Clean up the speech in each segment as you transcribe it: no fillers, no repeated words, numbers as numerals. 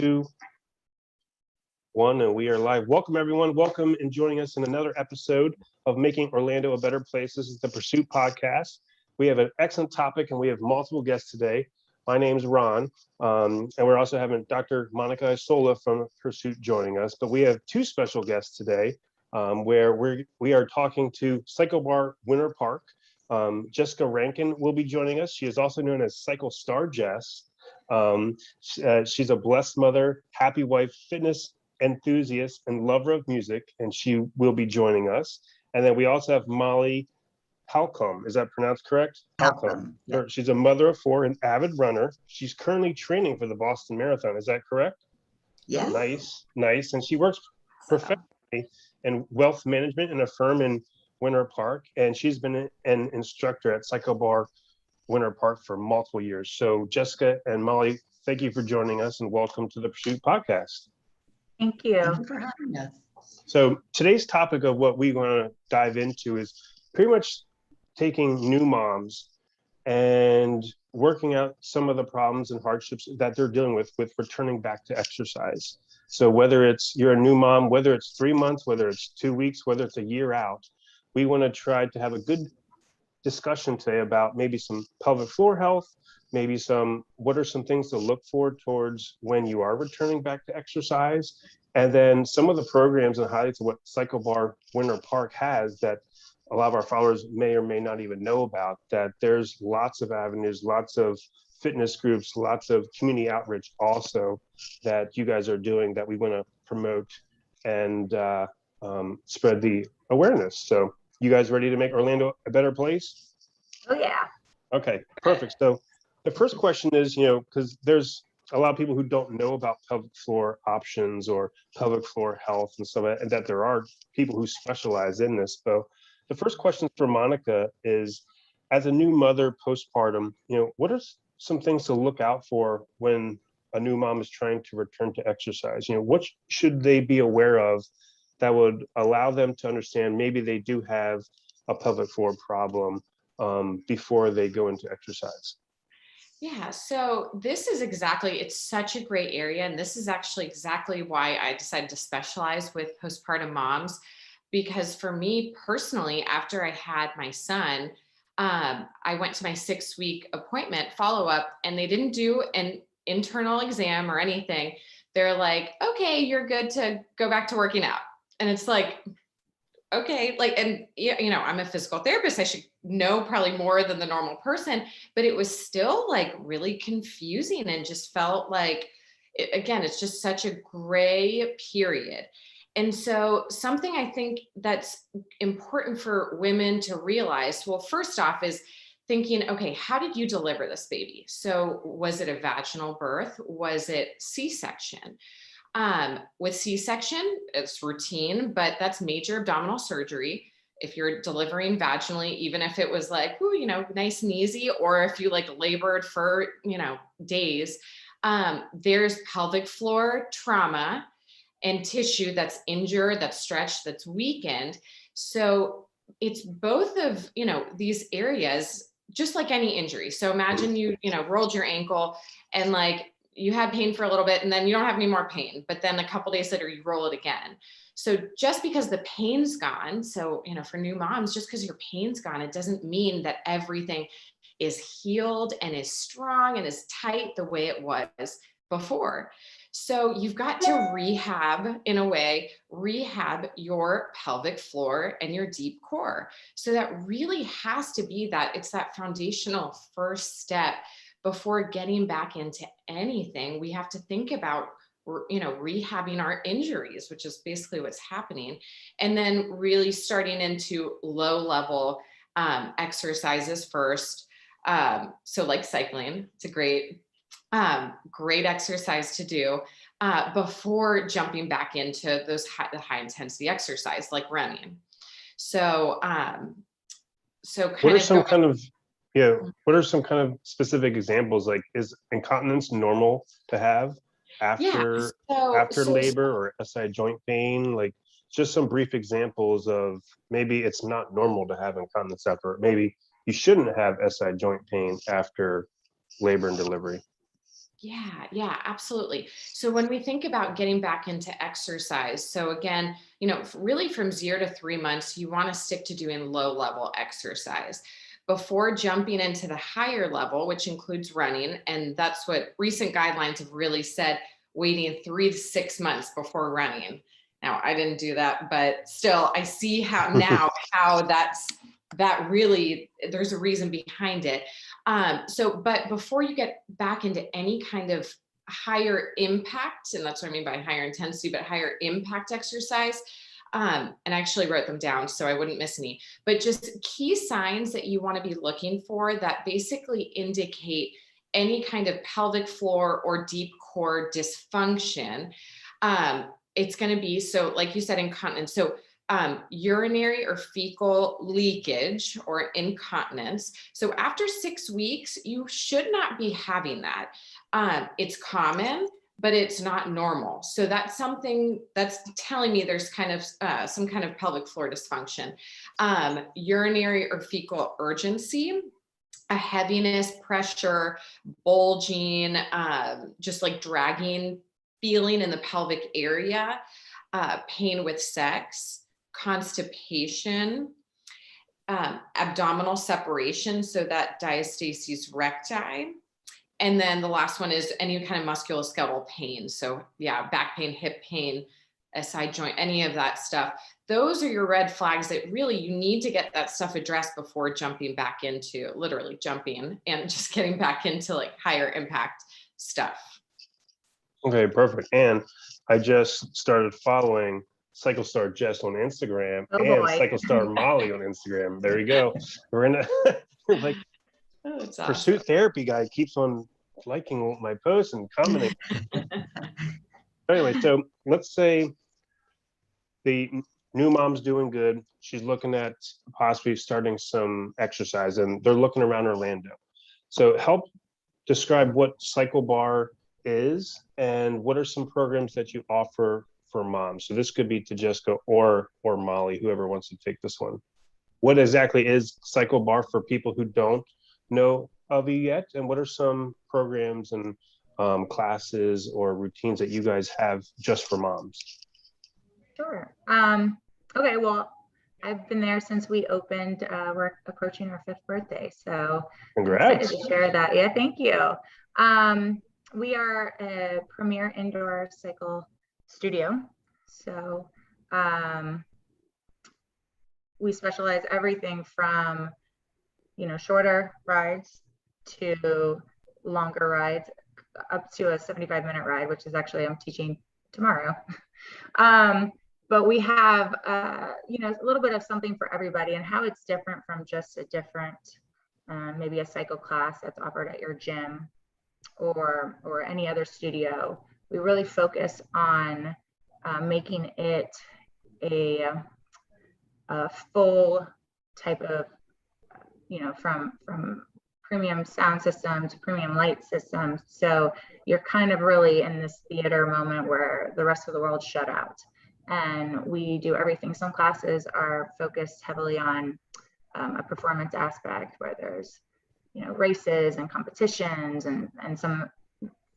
2, 1, and we are live. Welcome, everyone. Welcome and joining us in another episode of Making Orlando a Better Place. This is the Pursuit Podcast. We have an excellent topic, and we have multiple guests today. My name is Ron, and we're also having Dr. Monica Isola from Pursuit joining us. But we have two special guests today, where we are talking to CycleBar Winter Park. Jessica Rankin will be joining us. She is also known as CycleStar Jess. She's a blessed mother, happy wife, fitness enthusiast, and lover of music, and she will be joining us. And then we also have Molly Halcomb. Is that pronounced correct? Halcomb. Yeah. She's a mother of 4, an avid runner. She's currently training for the Boston Marathon. Is that correct? Yes. Nice. And she works professionally in wealth management in a firm in Winter Park, and she's been an instructor at CycleBar Winter Park for multiple years. So Jessica and Molly, thank you for joining us, and welcome to the Pursuit Podcast. Thank you. Thank you for having us. So today's topic of what we want to dive into is pretty much taking new moms and working out some of the problems and hardships that they're dealing with returning back to exercise. So whether it's you're a new mom, whether it's 3 months, whether it's 2 weeks, whether it's a year out, we want to try to have a good discussion today about maybe some pelvic floor health, maybe what are some things to look for towards when you are returning back to exercise, and then some of the programs and highlights of what CycleBar Winter Park has that a lot of our followers may or may not even know about, that there's lots of avenues, lots of fitness groups, lots of community outreach also that you guys are doing that we want to promote and spread the awareness. So you guys ready to make Orlando a better place? Oh, yeah. Okay, perfect. So the first question is, because there's a lot of people who don't know about pelvic floor options or pelvic floor health and stuff, and that there are people who specialize in this. So the first question for Monica is, as a new mother postpartum, what are some things to look out for when a new mom is trying to return to exercise? What should they be aware of that would allow them to understand maybe they do have a pelvic floor problem before they go into exercise? Yeah, so this is it's such a great area. And this is actually exactly why I decided to specialize with postpartum moms, because for me personally, after I had my son, I went to my 6-week appointment follow-up, and they didn't do an internal exam or anything. They're like, okay, you're good to go back to working out. And it's like, okay, and I'm a physical therapist. I should know probably more than the normal person, but it was still really confusing and just felt like, it's just such a gray period. And so something I think that's important for women to realize, well, first off is thinking, okay, how did you deliver this baby? So was it a vaginal birth? Was it C-section? With C-section, it's routine, but that's major abdominal surgery. If you're delivering vaginally, even if it was nice and easy, or if you labored for, days, there's pelvic floor trauma and tissue that's injured, that's stretched, that's weakened. So it's both of, these areas, just like any injury. So imagine you rolled your ankle and you had pain for a little bit and then you don't have any more pain, but then a couple days later you roll it again. So just because the pain's gone, so, for new moms, just because your pain's gone, it doesn't mean that everything is healed and is strong and is tight the way it was before. So you've got to rehab your pelvic floor and your deep core. So that really has to be it's that foundational first step. Before getting back into anything, we have to think about, rehabbing our injuries, which is basically what's happening. And then really starting into low level exercises first. So like cycling, it's a great exercise to do before jumping back into those the high intensity exercise like running. So, what are some kind of specific examples? Is incontinence normal to have after labor or SI joint pain? Just some brief examples of maybe it's not normal to have incontinence after, maybe you shouldn't have SI joint pain after labor and delivery. Yeah, absolutely. So when we think about getting back into exercise, so again, really from 0 to 3 months, you want to stick to doing low level exercise before jumping into the higher level, which includes running. And that's what recent guidelines have really said, waiting 3 to 6 months before running. Now, I didn't do that, but still, I see how now how that really, there's a reason behind it. But before you get back into any kind of higher impact, and that's what I mean by higher intensity, but higher impact exercise, and I actually wrote them down so I wouldn't miss any, but just key signs that you want to be looking for that basically indicate any kind of pelvic floor or deep core dysfunction. It's going to be, so like you said, incontinence. So urinary or fecal leakage or incontinence. So after 6 weeks, you should not be having that. It's common, but it's not normal. So that's something that's telling me there's kind of some kind of pelvic floor dysfunction. Urinary or fecal urgency, a heaviness, pressure, bulging, just like dragging feeling in the pelvic area, pain with sex, constipation, abdominal separation, so that diastasis recti. And then the last one is any kind of musculoskeletal pain. So yeah, back pain, hip pain, a side joint, any of that stuff. Those are your red flags that really you need to get that stuff addressed before jumping back into, literally jumping and just getting back into like higher impact stuff. Okay, perfect. And I just started following CycleStar Jess on Instagram and CycleStar Molly on Instagram. There you go. We're in a like Pursuit awesome. Therapy guy keeps on liking my posts and commenting. Anyway, so let's say the new mom's doing good. She's looking at possibly starting some exercise, and they're looking around Orlando. So help describe what CycleBar is and what are some programs that you offer for moms. So this could be to Jessica or Molly, whoever wants to take this one. What exactly is CycleBar for people who don't know of you yet, and what are some programs and classes or routines that you guys have just for moms? Sure. Okay, well, I've been there since we opened. We're approaching our 5th birthday, so congrats. I'm excited to share that. Yeah, thank you. We are a premier indoor cycle studio. So we specialize everything from, shorter rides to longer rides, up to a 75-minute ride, which is actually I'm teaching tomorrow. But we have, a little bit of something for everybody, and how it's different from just a different, maybe a cycle class that's offered at your gym or any other studio. We really focus on making it a full type of, from premium sound system to premium light systems. So you're kind of really in this theater moment where the rest of the world shut out. And we do everything. Some classes are focused heavily on a performance aspect where there's, races and competitions and some,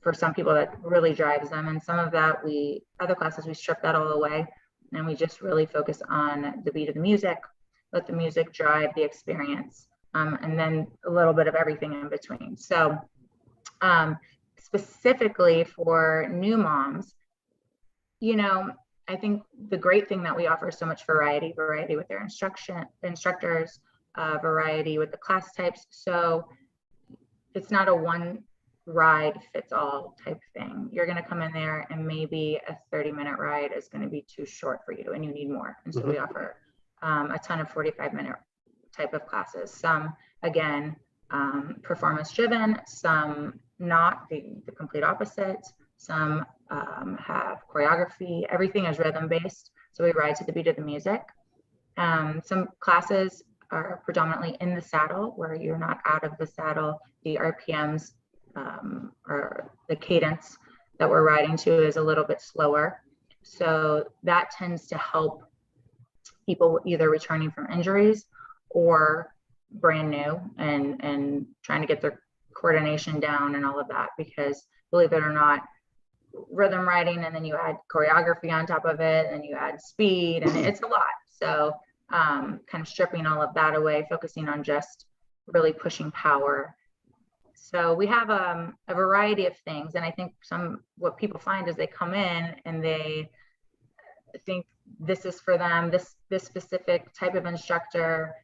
for some people that really drives them. And some of that other classes, we strip that all away and we just really focus on the beat of the music, let the music drive the experience. And then a little bit of everything in between. So specifically for new moms, I think the great thing that we offer is so much variety with their instructors, variety with the class types. So it's not a one ride fits all type thing. You're going to come in there and maybe a 30-minute ride is going to be too short for you and you need more. And so we offer a ton of 45-minute type of classes. Some, again, performance driven, some not, the complete opposite. Some have choreography. Everything is rhythm based. So we ride to the beat of the music. Some classes are predominantly in the saddle where you're not out of the saddle. The RPMs or the cadence that we're riding to is a little bit slower. So that tends to help people either returning from injuries or brand new and trying to get their coordination down and all of that, because believe it or not, rhythm riding, and then you add choreography on top of it, and you add speed, and it's a lot. So kind of stripping all of that away, focusing on just really pushing power. So we have a variety of things. And I think what people find is they come in and they think this is for them, this specific type of instructor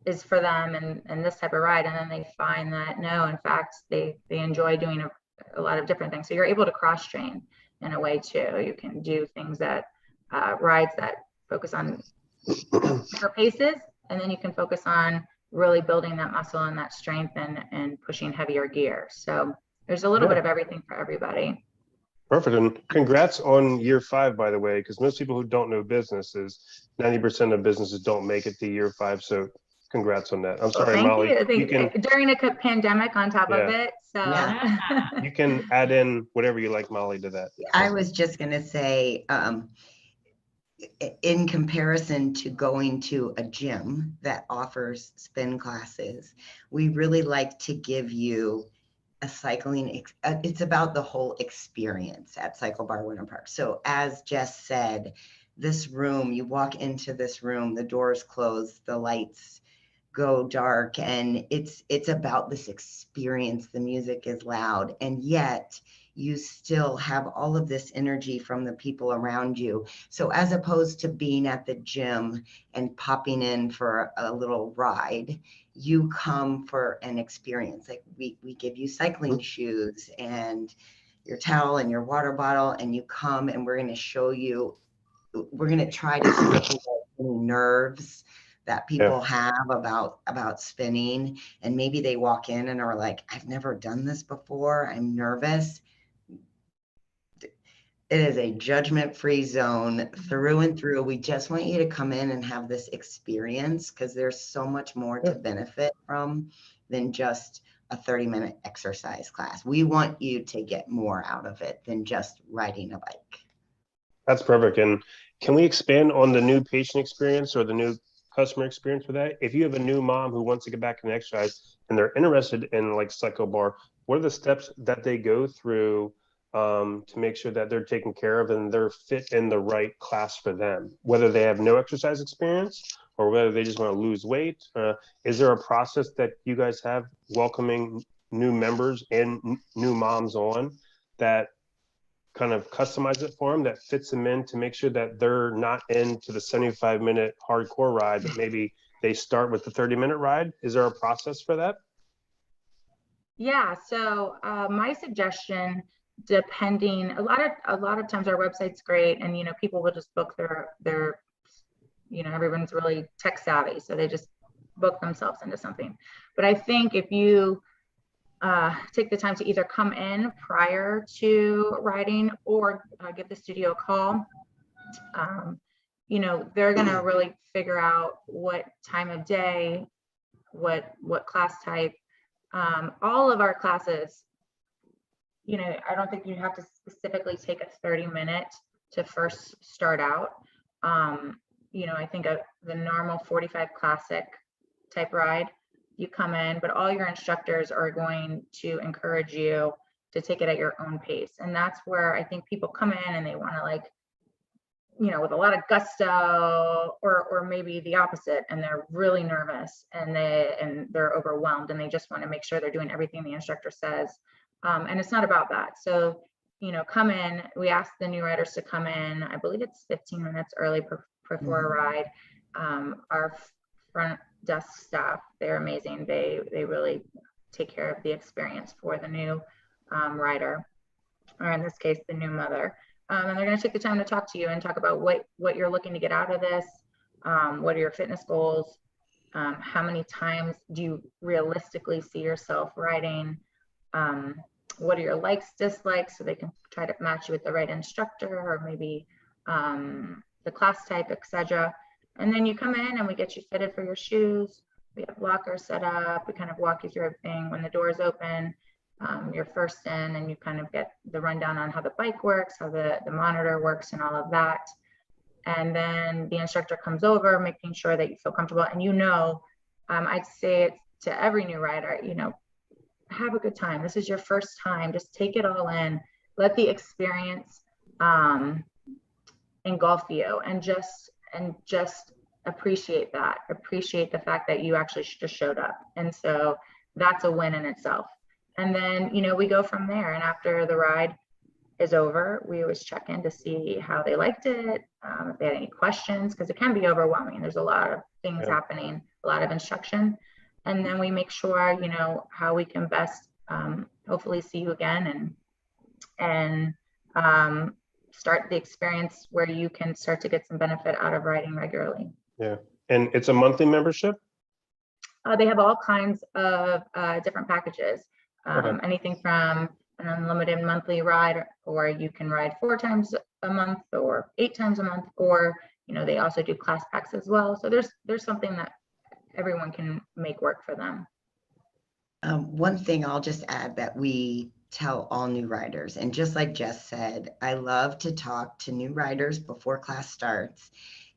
is for them, and this type of ride. And then they find that no, in fact, they enjoy doing a lot of different things. So you're able to cross train in a way too. You can do things that rides that focus on quicker paces, and then you can focus on really building that muscle and that strength and pushing heavier gear. So there's a little bit of everything for everybody. Perfect. And congrats on year 5, by the way, because most people who don't know business is 90% of businesses don't make it to year 5. So congrats on that. I'm sorry, thank Molly. you. I think during a pandemic on top of it. So you can add in whatever you like, Molly, to that. I was just going to say, in comparison to going to a gym that offers spin classes, we really like to give you a cycling, it's about the whole experience at CycleBar Winter Park. So as Jess said, this room, you walk into this room, the doors close, the lights go dark, and it's about this experience. The music is loud, and yet you still have all of this energy from the people around you. So as opposed to being at the gym and popping in for a little ride, you come for an experience. Like we give you cycling shoes and your towel and your water bottle, and you come and we're going to show you, we're going to try to stimulate any nerves that people have about spinning. And maybe they walk in and are like, I've never done this before, I'm nervous. It is a judgment-free zone through and through. We just want you to come in and have this experience, because there's so much more to benefit from than just a 30-minute exercise class. We want you to get more out of it than just riding a bike. That's perfect. And can we expand on the new patient experience or the new customer experience for that? If you have a new mom who wants to get back in exercise and they're interested in like CycleBar, what are the steps that they go through to make sure that they're taken care of and they're fit in the right class for them, whether they have no exercise experience or whether they just want to lose weight? Is there a process that you guys have welcoming new members and new moms on that kind of customize it for them, that fits them in, to make sure that they're not into the 75-minute hardcore ride, but maybe they start with the 30-minute ride? Is there a process for that? Yeah, so my suggestion, depending, a lot of times our website's great, and people will just book their everyone's really tech savvy, so they just book themselves into something. But I think if you take the time to either come in prior to riding or give the studio a call, they're gonna really figure out what time of day, what class type. All of our classes, I don't think you have to specifically take a 30-minute to first start out. I think the normal 45 classic type ride, you come in, but all your instructors are going to encourage you to take it at your own pace. And that's where I think people come in and they want to, with a lot of gusto, or maybe the opposite, and they're really nervous and they're overwhelmed, and they just want to make sure they're doing everything the instructor says. And it's not about that. So, come in, we ask the new riders to come in, I believe it's 15 minutes early before a ride. Our front desk staff, they're amazing. They really take care of the experience for the new rider, or in this case, the new mother. And they're going to take the time to talk to you and talk about what you're looking to get out of this. What are your fitness goals? How many times do you realistically see yourself riding? What are your likes, dislikes, so they can try to match you with the right instructor, or maybe the class type, etc. And then you come in and we get you fitted for your shoes. We have lockers set up. We kind of walk you through everything. When the doors open, you're first in, and you kind of get the rundown on how the bike works, how the monitor works, and all of that. And then the instructor comes over, making sure that you feel comfortable. And I'd say it to every new rider, have a good time. This is your first time. Just take it all in. Let the experience engulf you, and just appreciate that. Appreciate the fact that you actually just showed up. And so that's a win in itself. And then, you know, we go from there. And after the ride is over, we always check in to see how they liked it, if they had any questions, because it can be overwhelming. There's a lot of things happening, a lot of instruction. And then we make sure, you know, how we can best hopefully see you again, and start the experience where you can start to get some benefit out of riding regularly. Yeah. And it's a monthly membership? They have all kinds of different packages, anything from an unlimited monthly ride, or you can ride 4 times a month or 8 times a month, or, you know, they also do class packs as well. So there's something that everyone can make work for them. One thing I'll just add that we tell all new riders, and just like Jess said, I love to talk to new riders before class starts.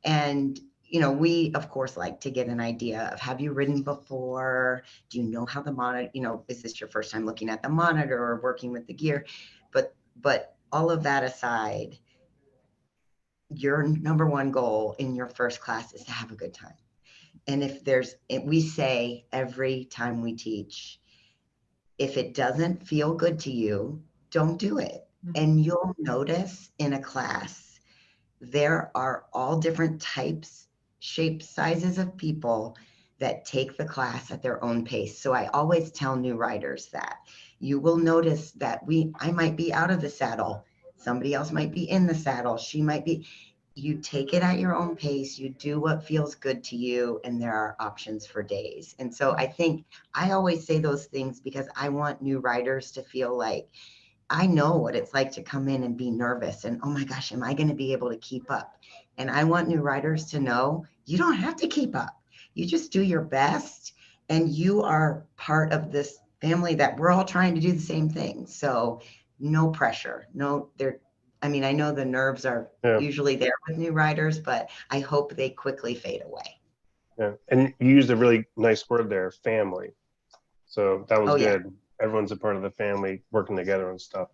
And, you know, we of course like to get an idea of, have you ridden before? Do you know how the monitor, you know, is this your first time looking at the monitor or working with the gear? But all of that aside, your number one goal in your first class is to have a good time. And we say every time we teach, if it doesn't feel good to you, don't do it. And you'll notice in a class, there are all different types, shapes, sizes of people that take the class at their own pace. So I always tell new riders that you will notice that I might be out of the saddle. Somebody else might be in the saddle. She might be. You take it at your own pace, you do what feels good to you, and there are options for days. And so I think I always say those things because I want new riders to feel like, I know what it's like to come in and be nervous and, oh my gosh, am I going to be able to keep up? And I want new riders to know you don't have to keep up. You just do your best, and you are part of this family that we're all trying to do the same thing. So no pressure. I know the nerves are usually there with new riders, but I hope they quickly fade away. Yeah. And you used a really nice word there, family. So that was good. Yeah. Everyone's a part of the family working together and stuff.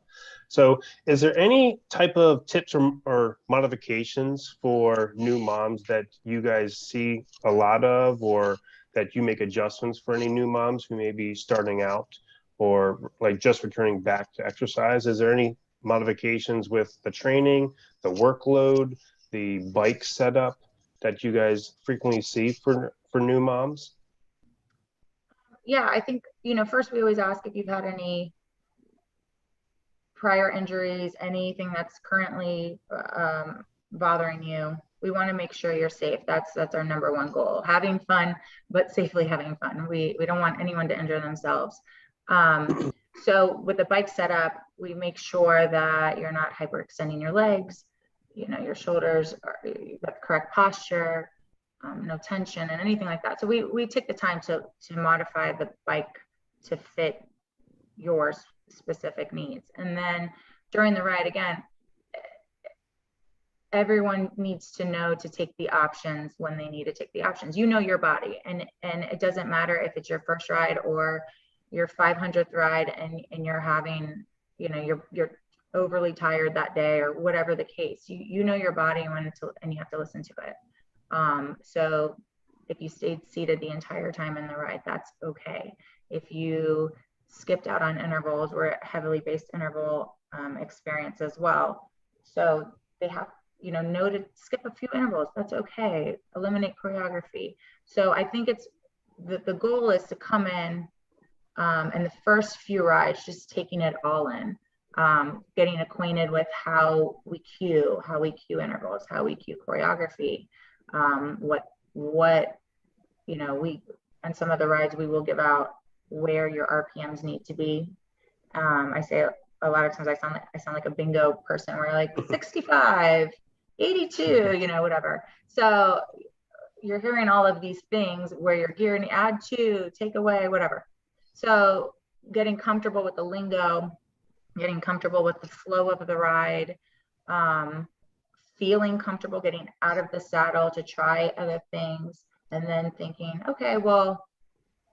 So is there any type of tips or modifications for new moms that you guys see a lot of, or that you make adjustments for any new moms who may be starting out or like just returning back to exercise? Is there any modifications with the training, the workload, the bike setup that you guys frequently see for new moms? Yeah, I think, you know, first we always ask if you've had any prior injuries, anything that's currently bothering you. We want to make sure you're safe. That's our number one goal. Having fun, but safely having fun. We don't want anyone to injure themselves. So with the bike setup, we make sure that you're not hyperextending your legs, you know, your shoulders, you've got the correct posture, no tension and anything like that. So we take the time to modify the bike to fit your specific needs. And then during the ride, again, everyone needs to know to take the options when they need to take the options. You know your body, and it doesn't matter if it's your first ride or your 500th ride and you're having, you know, you're overly tired that day or whatever the case. You know your body and you have to listen to it. So if you stayed seated the entire time in the ride, that's okay. If you skipped out on intervals, we're a heavily based interval experience as well. So they have, you know to skip a few intervals, that's okay. Eliminate choreography. So I think it's the goal is to come in and the first few rides, just taking it all in, getting acquainted with how we cue intervals, how we cue choreography, what, you know, on some of the rides, we will give out where your RPMs need to be. I say a lot of times I sound like a bingo person where like 65, 82, you know, whatever. So you're hearing all of these things where you're gearing, add 2, take away, whatever. So getting comfortable with the lingo, getting comfortable with the flow of the ride, feeling comfortable getting out of the saddle to try other things, and then thinking, okay, well,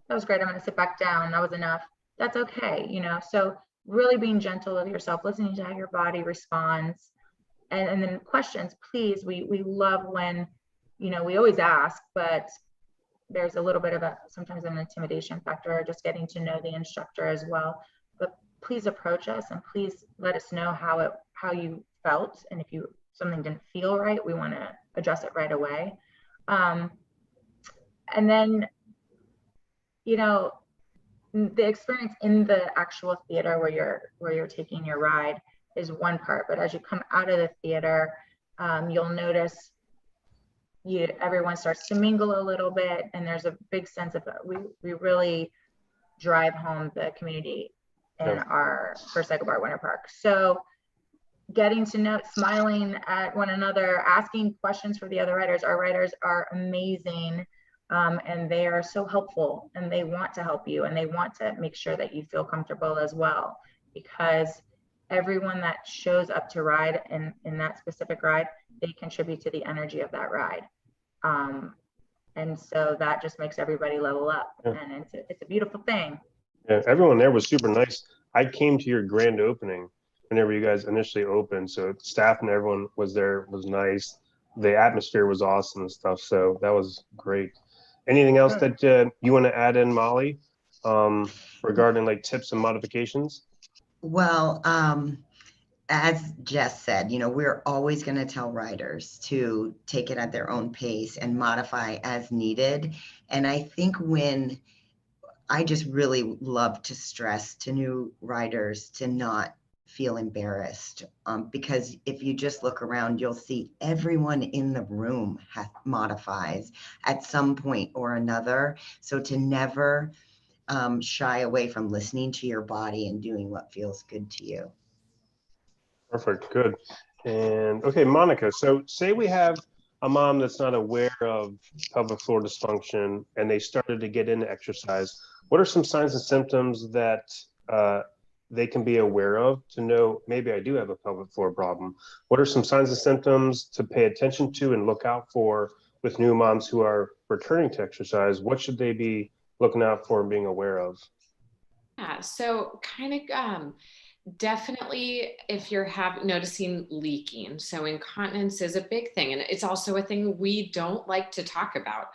that was great. I'm going to sit back down. That was enough. that's okay, you know? So really being gentle with yourself, listening to how your body responds. And then questions, please. We love when, you know, we always ask, but there's a little bit of sometimes an intimidation factor, just getting to know the instructor as well. But please approach us and please let us know how you felt. And if something didn't feel right, we want to address it right away. And then, you know, the experience in the actual theater where you're taking your ride is one part, but as you come out of the theater, you'll notice everyone starts to mingle a little bit, and there's a big sense of we really drive home the community in our for CycleBar Winter Park. So getting to know, smiling at one another, asking questions for the other riders. Our riders are amazing. And they are so helpful, and they want to help you, and they want to make sure that you feel comfortable as well, because everyone that shows up to ride in that specific ride, they contribute to the energy of that ride. And so that just makes everybody level up, and it's a beautiful thing. Yeah, everyone there was super nice. I came to your grand opening whenever you guys initially opened, so staff and everyone was there, was nice. The atmosphere was awesome and stuff, so that was great. Anything else that you want to add in, Molly, regarding like tips and modifications? Well, as Jess said, you know, we're always going to tell riders to take it at their own pace and modify as needed. And I think I just really love to stress to new riders to not feel embarrassed, because if you just look around, you'll see everyone in the room modifies at some point or another. So to never shy away from listening to your body and doing what feels good to you. Perfect, good. And okay, Monica, so say we have a mom that's not aware of pelvic floor dysfunction and they started to get into exercise. What are some signs and symptoms that they can be aware of to know maybe I do have a pelvic floor problem? What are some signs and symptoms to pay attention to and look out for with new moms who are returning to exercise? What should they be looking out for and being aware of? Yeah, so kind of definitely if you're noticing leaking. So incontinence is a big thing, and it's also a thing we don't like to talk about.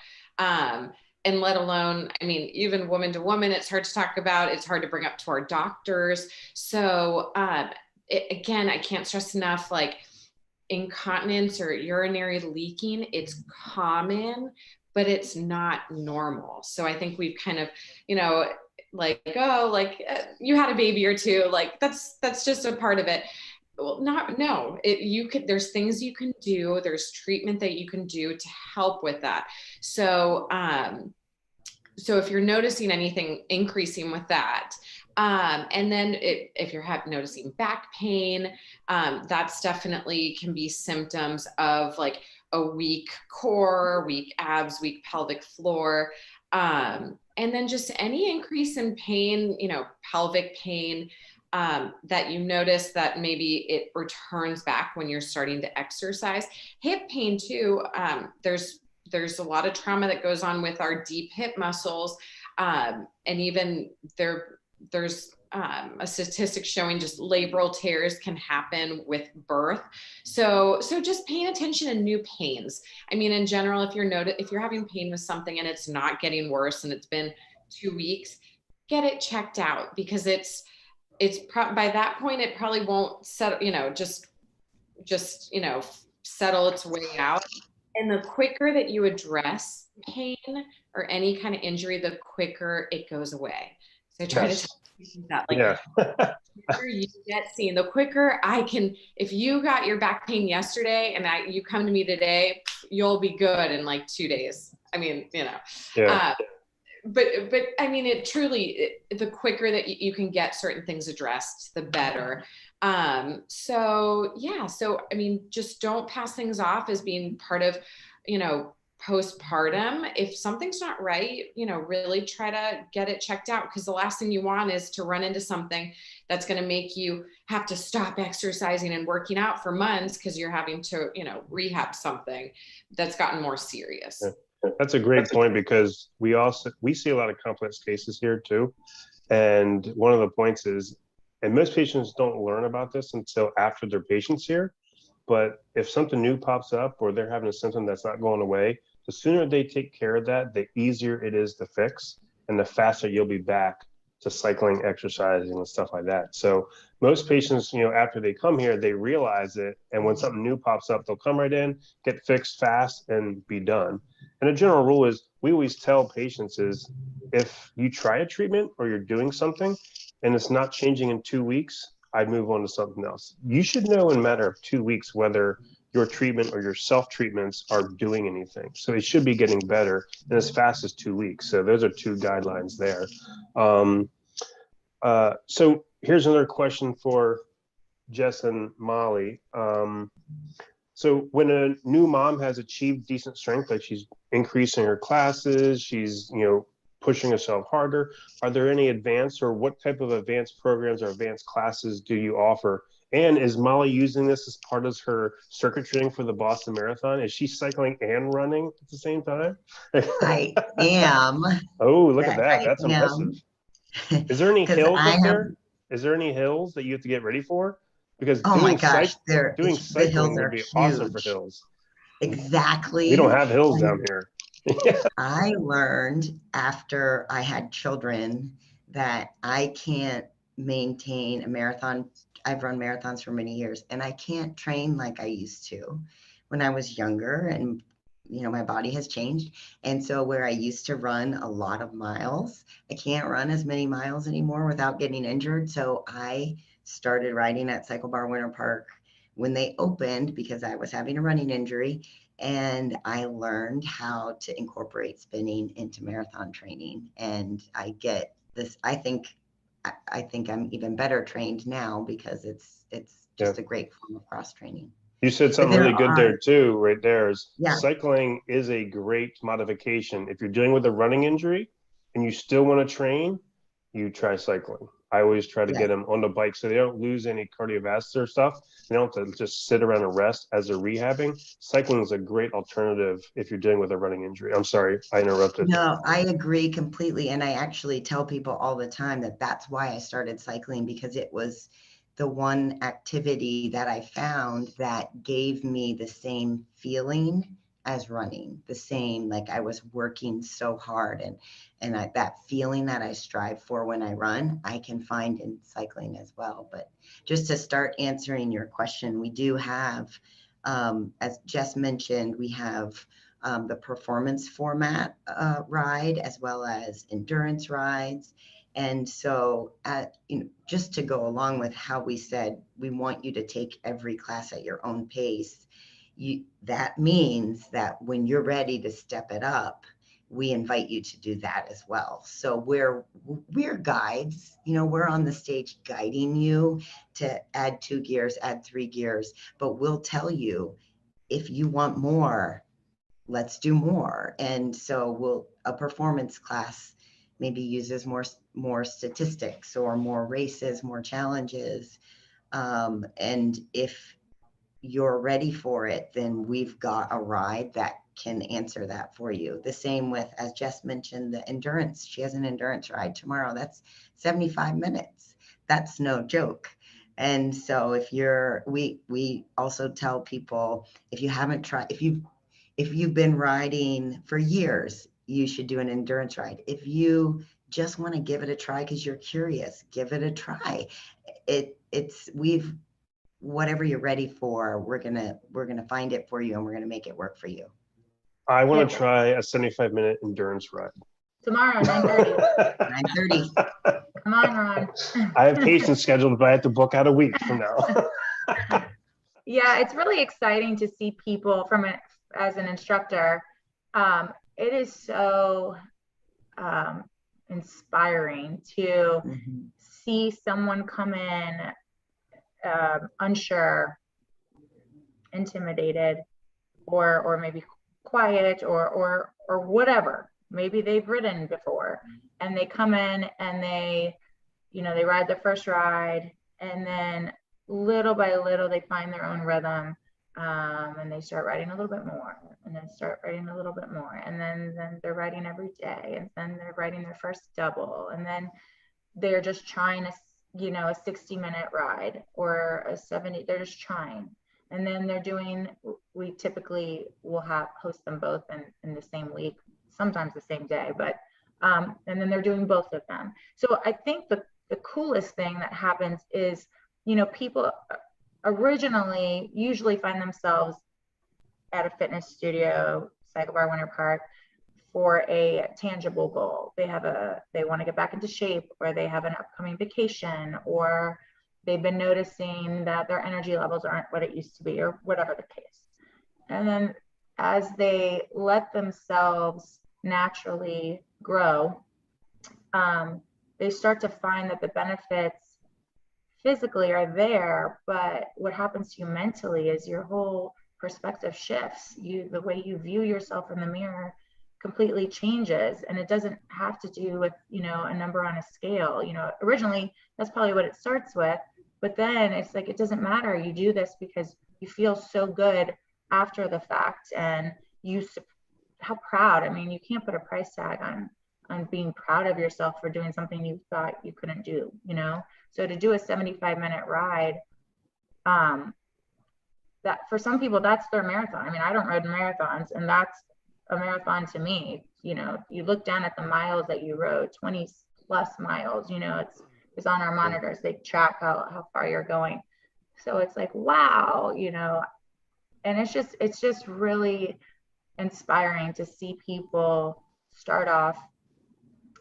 And let alone, I mean, even woman to woman, it's hard to talk about. It's hard to bring up to our doctors. So again, I can't stress enough, like incontinence or urinary leaking, it's common, but it's not normal. So I think we've kind of, you know, like, oh, like you had a baby or two, like that's just a part of it. Well, there's things you can do. There's treatment that you can do to help with that. So, so if you're noticing anything increasing with that, and then if you're noticing back pain, that's definitely can be symptoms of like a weak core, weak abs, weak pelvic floor. And then just any increase in pain, you know, pelvic pain, that you notice that maybe it returns back when you're starting to exercise. Hip pain too. There's a lot of trauma that goes on with our deep hip muscles. And even there's a statistic showing just labral tears can happen with birth. So just paying attention to new pains. I mean, in general, if you're having pain with something and it's not getting worse and it's been 2 weeks, get it checked out, because by that point, it probably won't settle, you know, just, you know, settle its way out. And the quicker that you address pain or any kind of injury, the quicker it goes away. So I try to tell you that, like, the quicker you get seen, the quicker I can, if you got your back pain yesterday and you come to me today, you'll be good in like 2 days. I mean, you know, but I mean, it truly, the quicker that you can get certain things addressed, the better. So I mean, just don't pass things off as being part of, you know, postpartum. If something's not right, you know, really try to get it checked out, because the last thing you want is to run into something that's going to make you have to stop exercising and working out for months because you're having to, you know, rehab something that's gotten more serious. That's a great point, because we see a lot of complex cases here too. And one of the points is, and most patients don't learn about this until after their patient's here, but if something new pops up or they're having a symptom that's not going away, the sooner they take care of that, the easier it is to fix and the faster you'll be back to cycling, exercising, and stuff like that. So most patients, after they come here, they realize it. And when something new pops up, they'll come right in, get fixed fast, and be done. And a general rule is we always tell patients is if you try a treatment or you're doing something and it's not changing in 2 weeks, I'd move on to something else. You should know in a matter of 2 weeks whether your treatment or your self-treatments are doing anything. So it should be getting better in as fast as 2 weeks. So those are two guidelines there. So here's another question for Jess and Molly. So when a new mom has achieved decent strength, like she's increasing her classes, she's, pushing herself harder, are there any advanced or what type of advanced programs or advanced classes do you offer? And is Molly using this as part of her circuit training for the Boston Marathon? Is she cycling and running at the same time? I am. Oh, look at that. That's I impressive. am. Is there any 'Cause hills I up have, there? Is there any hills that you have to get ready for? Because oh my doing gosh, doing the hills cycling would are be awesome for huge. hills. We don't Exactly. have hills And down here. I learned after I had children that I can't maintain a marathon. I've run marathons for many years and I can't train like I used to when I was younger. And, my body has changed. And so where I used to run a lot of miles, I can't run as many miles anymore without getting injured. So I started riding at CycleBar Winter Park when they opened because I was having a running injury. And I learned how to incorporate spinning into marathon training. And I get this, I think I'm even better trained now because it's Yeah. just a great form of cross training. You said But something there really good are, there too, right there is yeah, cycling is a great modification. If you're dealing with a running injury and you still want to train, you try cycling. I always try to yeah, get them on the bike so they don't lose any cardiovascular stuff. They don't have to just sit around and rest as they're rehabbing. Cycling is a great alternative if you're dealing with a running injury. I'm sorry, I interrupted. no, I agree completely. And I actually tell people all the time that that's why I started cycling, because it was the one activity that I found that gave me the same feeling as running, the same, like I was working so hard and that feeling that I strive for when I run, I can find in cycling as well. But just to start answering your question, we do have, as Jess mentioned, we have the performance format ride as well as endurance rides. And so, just to go along with how we said, we want you to take every class at your own pace. That means that when you're ready to step it up, we invite you to do that as well. So we're guides, we're on the stage guiding you to add 2 gears, add 3 gears, but we'll tell you if you want more, let's do more. And so a performance class maybe uses more statistics or more races, more challenges. And if you're ready for it, then we've got a ride that can answer that for you. The same with, as Jess mentioned, the endurance. She has an endurance ride tomorrow. That's 75 minutes. That's no joke. And so we also tell people, if you haven't tried, if you've been riding for years, you should do an endurance ride. If you just want to give it a try because you're curious, give it a try. Whatever you're ready for, we're gonna find it for you and we're gonna make it work for you. I want to try a 75-minute endurance ride. Tomorrow, 9:30. 9:30. Come on, Ron. I have patients scheduled, but I have to book out a week from now. Yeah, it's really exciting to see people as an instructor. It is so inspiring to see someone come in unsure, intimidated, or maybe quiet or whatever. Maybe they've ridden before and they come in and they ride the first ride, and then little by little they find their own rhythm, and they start riding a little bit more, and then start riding a little bit more, and then they're riding every day, and then they're riding their first double, and then they're just trying a, you know, a 60-minute ride or a 70, they're just trying. And then they're doing, we typically will host them both in the same week, sometimes the same day, but, and then they're doing both of them. So I think the coolest thing that happens is, you know, people originally usually find themselves at a fitness studio, CycleBar Winter Park, for a tangible goal. They want to get back into shape, or they have an upcoming vacation, or they've been noticing that their energy levels aren't what it used to be, or whatever the case. And then as they let themselves naturally grow, they start to find that the benefits physically are there, but what happens to you mentally is your whole perspective shifts. The way you view yourself in the mirror completely changes, and it doesn't have to do with, you know, a number on a scale. You know, originally that's probably what it starts with, but then it's like, it doesn't matter. You do this because you feel so good after the fact, and how proud. I mean, you can't put a price tag on being proud of yourself for doing something you thought you couldn't do, you know? So to do a 75-minute ride, that for some people, that's their marathon. I mean, I don't ride marathons, and that's a marathon to me. You know, you look down at the miles that you rode, 20 plus miles, you know, it's on our monitors. They track how far you're going. So it's like, wow, you know, and it's just really inspiring to see people start off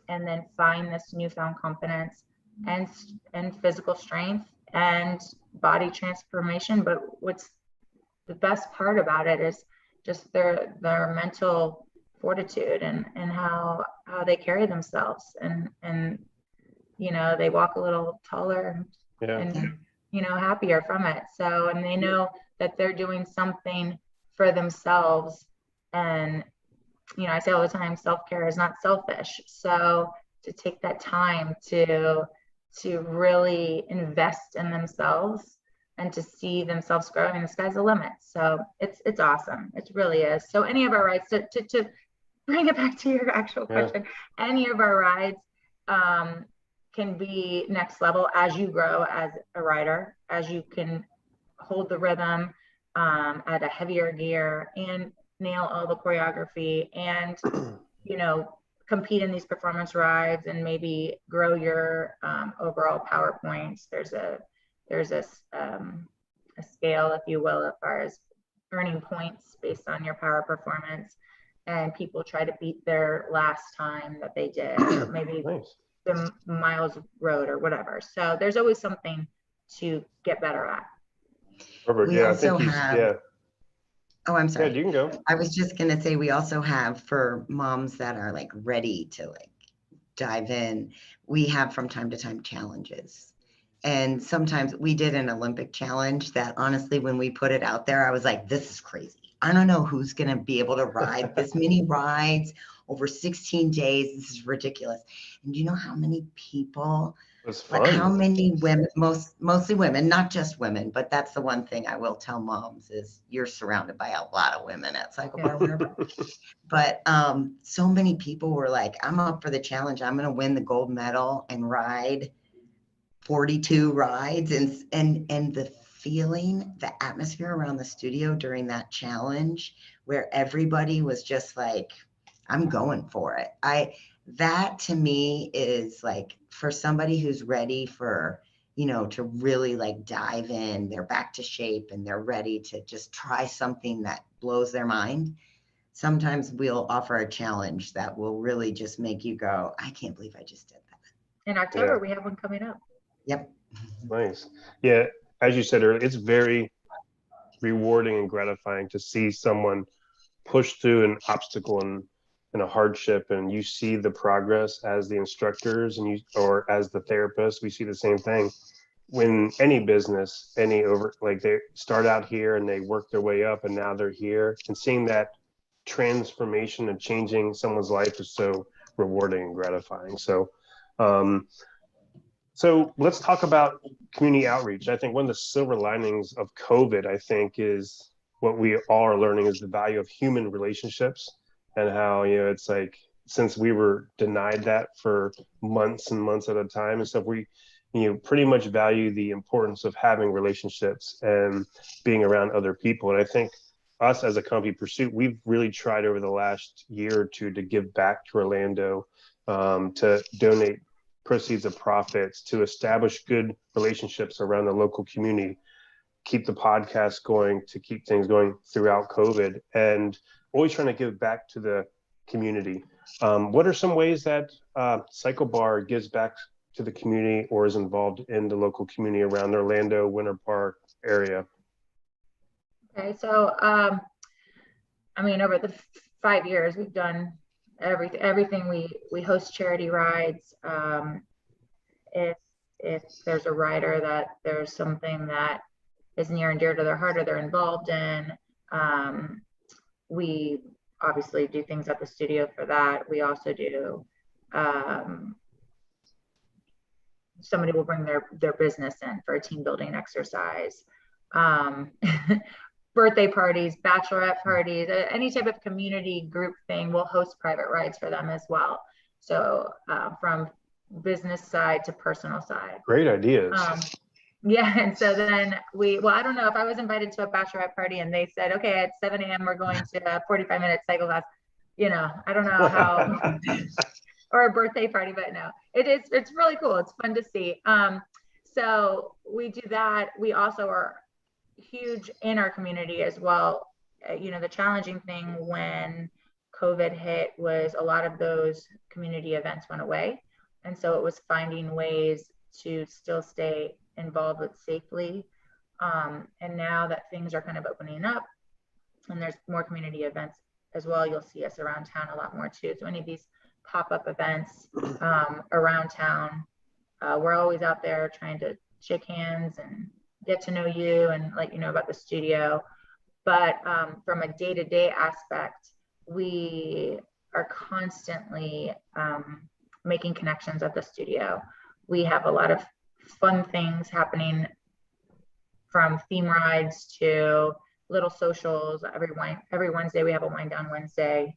and then find this newfound confidence and physical strength and body transformation. But what's the best part about it is just their mental fortitude and how they carry themselves, and you know, they walk a little taller and you know, happier from it. So, and they know that they're doing something for themselves. And you know, I say all the time, self-care is not selfish. So to take that time to really invest in themselves and to see themselves grow, I mean, the sky's the limit. So it's awesome. It really is. So any of our rides, to bring it back to your actual question, any of our rides can be next level as you grow as a rider, as you can hold the rhythm at a heavier gear and nail all the choreography, and you know, compete in these performance rides and maybe grow your overall power points. There's a scale, if you will, as far as earning points based on your power performance, and people try to beat their last time that they did, or maybe the miles rode or whatever. So there's always something to get better at. Perfect. We also have, oh, I'm sorry. Yeah, you can go. I was just going to say, we also have, for moms that are like ready to like dive in, we have from time to time challenges. And sometimes we did an Olympic challenge that honestly, when we put it out there, I was like, this is crazy. I don't know who's going to be able to ride this many rides over 16 days. This is ridiculous. And do you know how many people, like how many women, mostly women, not just women, but that's the one thing I will tell moms is you're surrounded by a lot of women at CycleBar Winter. But so many people were like, I'm up for the challenge. I'm going to win the gold medal and ride 42 rides, and the feeling, the atmosphere around the studio during that challenge where everybody was just like, I'm going for it. That to me is like, for somebody who's ready for, you know, to really like dive in, they're back to shape and they're ready to just try something that blows their mind. Sometimes we'll offer a challenge that will really just make you go, I can't believe I just did that. In October, we have one coming up. Yep. Nice. Yeah. As you said earlier, it's very rewarding and gratifying to see someone push through an obstacle and a hardship, and you see the progress as the instructors and or as the therapist. We see the same thing when any business, like they start out here and they work their way up and now they're here, and seeing that transformation and changing someone's life is so rewarding and gratifying. So so let's talk about community outreach. I think one of the silver linings of COVID, I think, is what we all are learning is the value of human relationships, and how, you know, it's like since we were denied that for months and months at a time and stuff, we, pretty much value the importance of having relationships and being around other people. And I think us as a company Pursuit, we've really tried over the last year or two to give back to Orlando, to donate proceeds of profits, to establish good relationships around the local community, keep the podcast going, to keep things going throughout COVID, and always trying to give back to the community. What are some ways that CycleBar gives back to the community or is involved in the local community around the Orlando, Winter Park area? Okay, so I mean, over the 5 years, we've done everything. We host charity rides. If there's a rider that there's something that is near and dear to their heart or they're involved in, we obviously do things at the studio for that. We also do, somebody will bring their business in for a team building exercise. Birthday parties, bachelorette parties, any type of community group thing, we'll host private rides for them as well. So from business side to personal side. Great ideas. Yeah, and so then I don't know if I was invited to a bachelorette party and they said, okay, at 7 a.m. we're going to a 45-minute cycle class. I don't know how, or a birthday party, but no, it's really cool. It's fun to see. So we do that. We also are huge in our community as well. The challenging thing when COVID hit was a lot of those community events went away. And so it was finding ways to still stay involved with safely. And now that things are kind of opening up and there's more community events as well, you'll see us around town a lot more too. So any of these pop-up events around town, we're always out there trying to shake hands and get to know you and let you know about the studio. But from a day-to-day aspect, we are constantly making connections at the studio. We have a lot of fun things happening, from theme rides to little socials. Every Wednesday we have a Wind Down Wednesday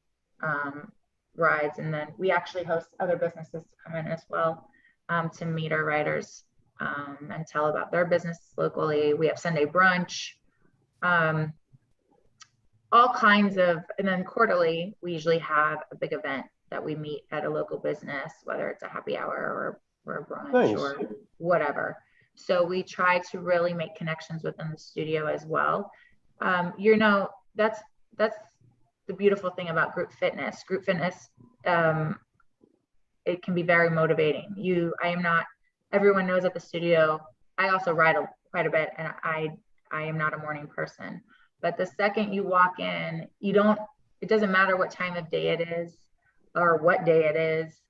rides, and then we actually host other businesses to come in as well, to meet our riders and tell about their business locally. We have Sunday brunch, all kinds of, and then quarterly we usually have a big event that we meet at a local business, whether it's a happy hour or a brunch. Nice. Or whatever. So we try to really make connections within the studio as well. That's the beautiful thing about group fitness. Group fitness, it can be very motivating. Everyone knows at the studio, I also ride quite a bit, and I am not a morning person. But the second you walk in, it doesn't matter what time of day it is or what day it is.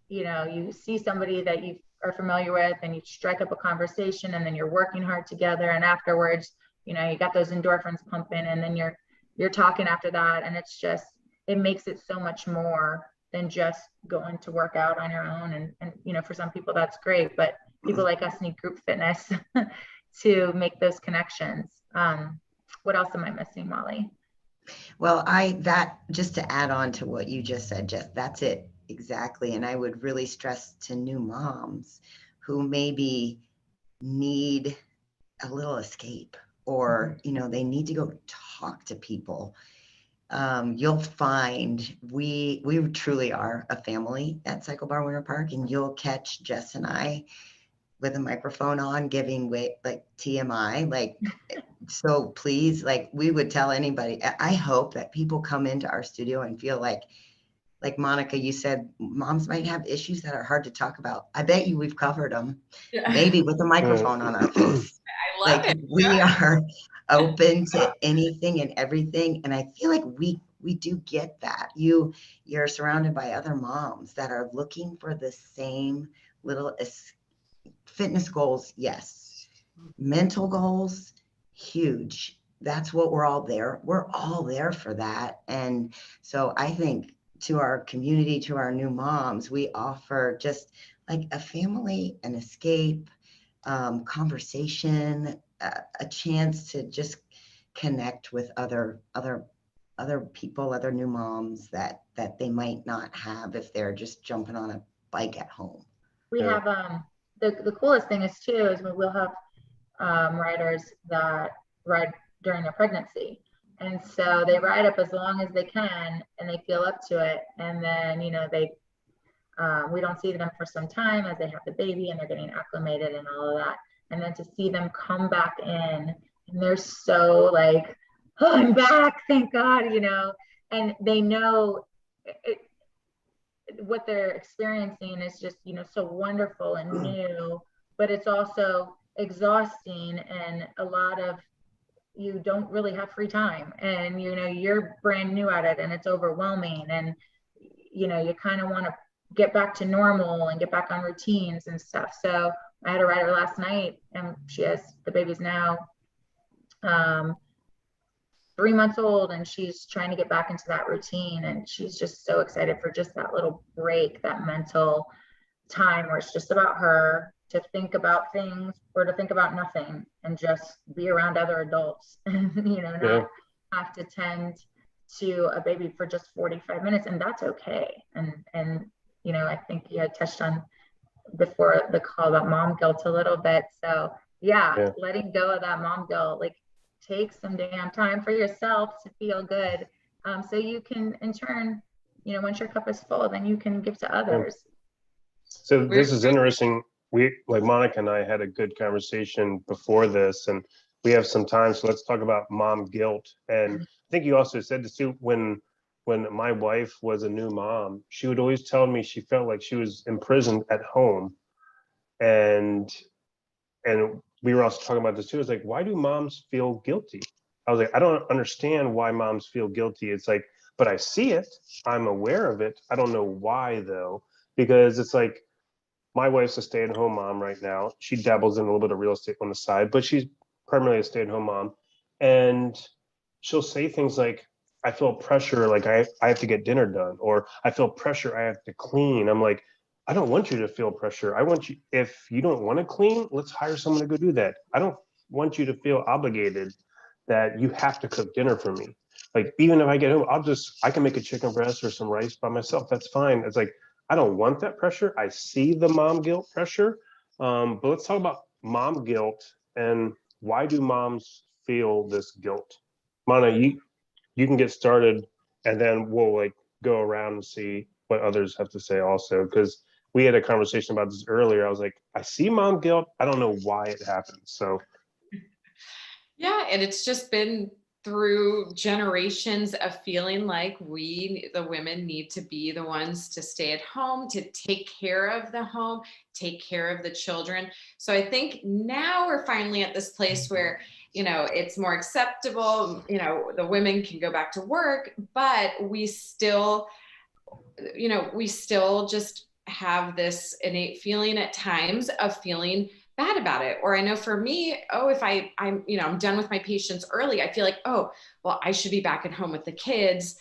You see somebody that you are familiar with and you strike up a conversation, and then you're working hard together, and afterwards, you got those endorphins pumping, and then you're talking after that, and it makes it so much more than just going to work out on your own. And for some people that's great, but people like us need group fitness to make those connections. What else am I missing, Molly? Well, just to add on to what you just said, Jess, that's it exactly. And I would really stress to new moms who maybe need a little escape, or they need to go talk to people. You'll find we truly are a family at CycleBar Winter Park, and you'll catch Jess and I with a microphone on giving TMI, so please, we would tell anybody. I hope that people come into our studio and feel like Monica, you said moms might have issues that are hard to talk about. I bet you we've covered them, maybe with a microphone on our face. I love it. We are open to anything and everything. And I feel like we do get that. You're surrounded by other moms that are looking for the same little fitness goals. Yes. Mental goals, huge. That's what we're all there. We're all there for that. And so I think to our community, to our new moms, we offer just a family, an escape, conversation, a chance to just connect with other other people, other new moms that they might not have if they're just jumping on a bike at home. We Yeah. have the coolest thing is too is we'll have riders that ride during their pregnancy, and so they ride up as long as they can and they feel up to it, and then they we don't see them for some time as they have the baby and they're getting acclimated and all of that, and then to see them come back in and they're so like, oh, I'm back, thank God, and they know what they're experiencing is just so wonderful and new, but it's also exhausting, and a lot of you don't really have free time, and you're brand new at it and it's overwhelming, and you kind of want to get back to normal and get back on routines and stuff. So I had a rider last night, and the baby's now 3 months old, and she's trying to get back into that routine, and she's just so excited for just that little break, that mental time where it's just about her, to think about things or to think about nothing and just be around other adults and not have to tend to a baby for just 45 minutes, and that's okay. And I think you had touched on before the call about mom guilt a little bit. So yeah. Letting go of that mom guilt, like take some damn time for yourself to feel good. So you can in turn, once your cup is full, then you can give to others. So this is interesting. Monica and I had a good conversation before this, and we have some time. So let's talk about mom guilt. And I think you also said this too, when my wife was a new mom, she would always tell me she felt like she was imprisoned at home. And we were also talking about this too. It's like, why do moms feel guilty? I was like, I don't understand why moms feel guilty. It's like, but I see it. I'm aware of it. I don't know why though, because it's like, my wife's a stay-at-home mom right now. She dabbles in a little bit of real estate on the side, but she's primarily a stay-at-home mom. And she'll say things like, I feel pressure, like I have to get dinner done, or I feel pressure, I have to clean. I'm like, I don't want you to feel pressure. I want you, if you don't want to clean, let's hire someone to go do that. I don't want you to feel obligated that you have to cook dinner for me. Like, even if I get home, I can make a chicken breast or some rice by myself. That's fine. It's like, I don't want that pressure. I see the mom guilt pressure. But let's talk about mom guilt and why do moms feel this guilt? Mana, you can get started, and then we'll go around and see what others have to say also, because we had a conversation about this earlier. I was like, I see mom guilt. I don't know why it happens. So yeah, and it's just been through generations of feeling like we, the women, need to be the ones to stay at home, to take care of the home, take care of the children. So I think now we're finally at this place where, it's more acceptable, the women can go back to work, but we still just have this innate feeling at times of feeling bad about it. Or I know for me, if I'm done with my patients early, I feel like, oh, well, I should be back at home with the kids.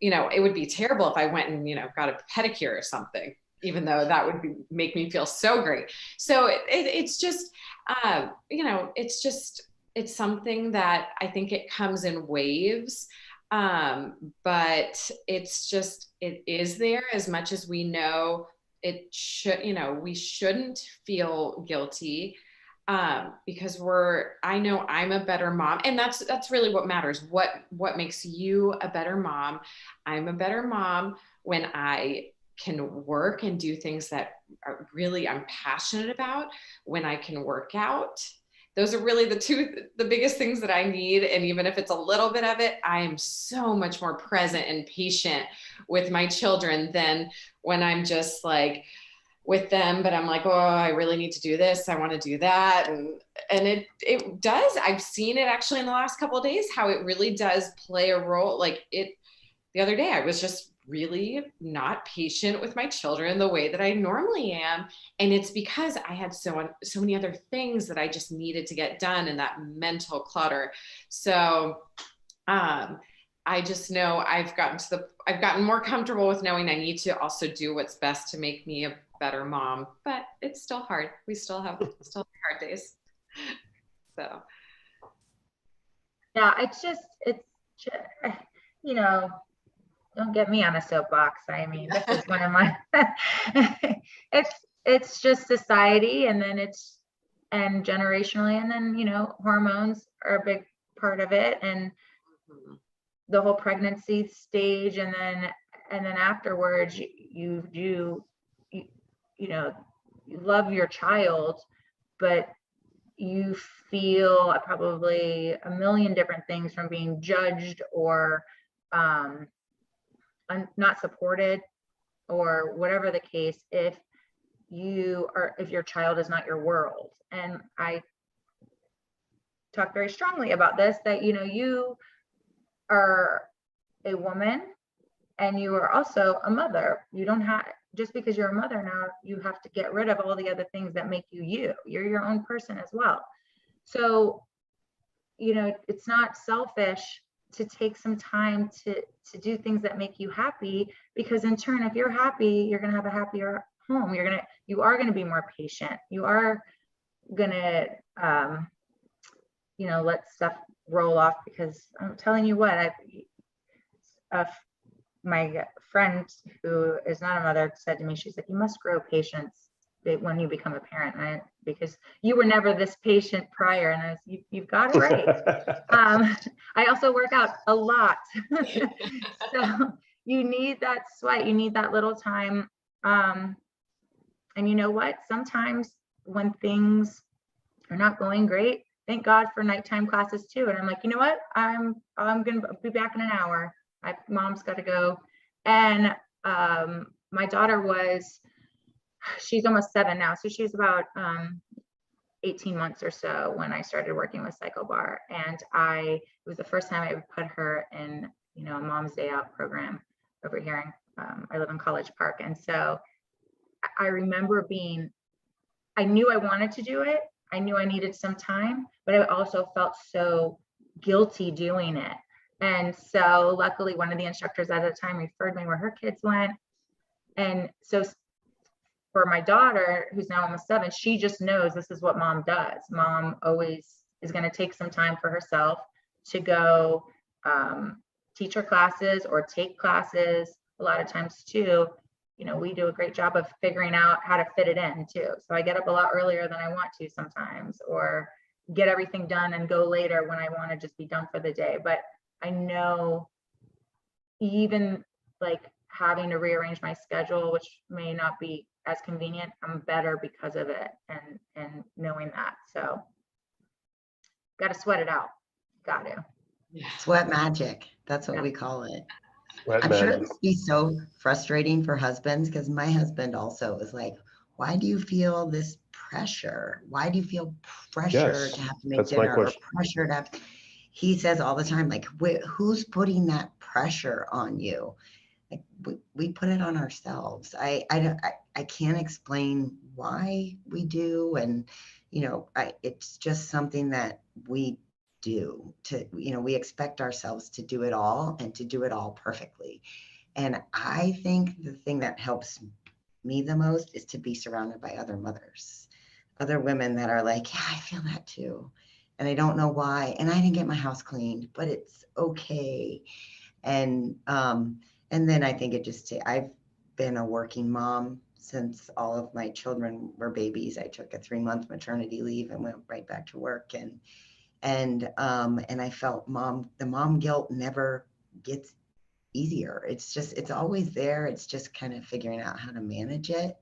It would be terrible if I went and, got a pedicure or something, even though that would make me feel so great. So it's just, it's something that I think it comes in waves. But it is there as much as we know it should, we shouldn't feel guilty, because I know I'm a better mom, and that's really what matters. What makes you a better mom? I'm a better mom when I can work and do things that I'm passionate about, when I can work out. Those are really the biggest things that I need. And even if it's a little bit of it, I am so much more present and patient with my children than when I'm just with them, but I'm like, oh, I really need to do this. I want to do that. And it does. I've seen it actually in the last couple of days, how it really does play a role. The other day, I was just really not patient with my children the way that I normally am. And it's because I had so many other things that I just needed to get done, and that mental clutter. So I just know I've gotten more comfortable with knowing I need to also do what's best to make me a better mom, but it's still hard. We still have hard days. So. Yeah, you know, don't get me on a soapbox. I mean, this is one of my, it's just society, and then and generationally, and then, you know, hormones are a big part of it, and the whole pregnancy stage, and then afterwards you know, you love your child, but you feel probably a million different things from being judged or not supported, or whatever the case, if your child is not your world. And I talk very strongly about this, that, you know, you are a woman and you are also a mother. You don't have, just because you're a mother now, you have to get rid of all the other things that make you. You're your own person as well. So, you know, it's not selfish to take some time to do things that make you happy, because in turn, if you're happy, you're going to have a happier home. You are going to be more patient. You are going to, you know, let stuff roll off, because I'm telling you what, my friend who is not a mother said to me, she's like, you must grow patience when you become a parent, because you were never this patient prior. And I was, you've got it right. I also work out a lot. So you need that sweat, you need that little time. And you know what, sometimes when things are not going great, thank God for nighttime classes too. And I'm like, you know what, I'm gonna be back in an hour. Mom's got to go. And my daughter she's almost 7 now, so she's about 18 months or so when I started working with CycleBar. And it was the first time I would put her in, you know, a mom's day out program over here. I live in College Park, and so I remember I knew I wanted to do it. I knew I needed some time, but I also felt so guilty doing it. And so luckily one of the instructors at the time referred me where her kids went. And so for my daughter, who's now almost 7, she just knows this is what mom does. Mom always is going to take some time for herself to go teach her classes or take classes. A lot of times too, you know, we do a great job of figuring out how to fit it in too. So I get up a lot earlier than I want to sometimes, or get everything done and go later when I want to just be done for the day. But I know even like having to rearrange my schedule, which may not be as convenient, I'm better because of it, and knowing that. So got to sweat it out. Got to. Sweat magic. That's what we call it. Sweat I'm magic. sure it must be so frustrating for husbands, because my husband also is like, why do you feel this pressure? Why do you feel pressure to have to make dinner, or pressure to have to... He says all the time, like, who's putting that pressure on you? Like, we put it on ourselves. I can't explain why we do. And, you know, it's just something that we do we expect ourselves to do it all, and to do it all perfectly. And I think the thing that helps me the most is to be surrounded by other mothers, other women that are like, yeah, I feel that too. And I don't know why. And I didn't get my house cleaned, but it's okay. And then I think I've been a working mom since all of my children were babies. I took a 3-month maternity leave and went right back to work. And I felt the mom guilt never gets easier. It's always there. It's just kind of figuring out how to manage it.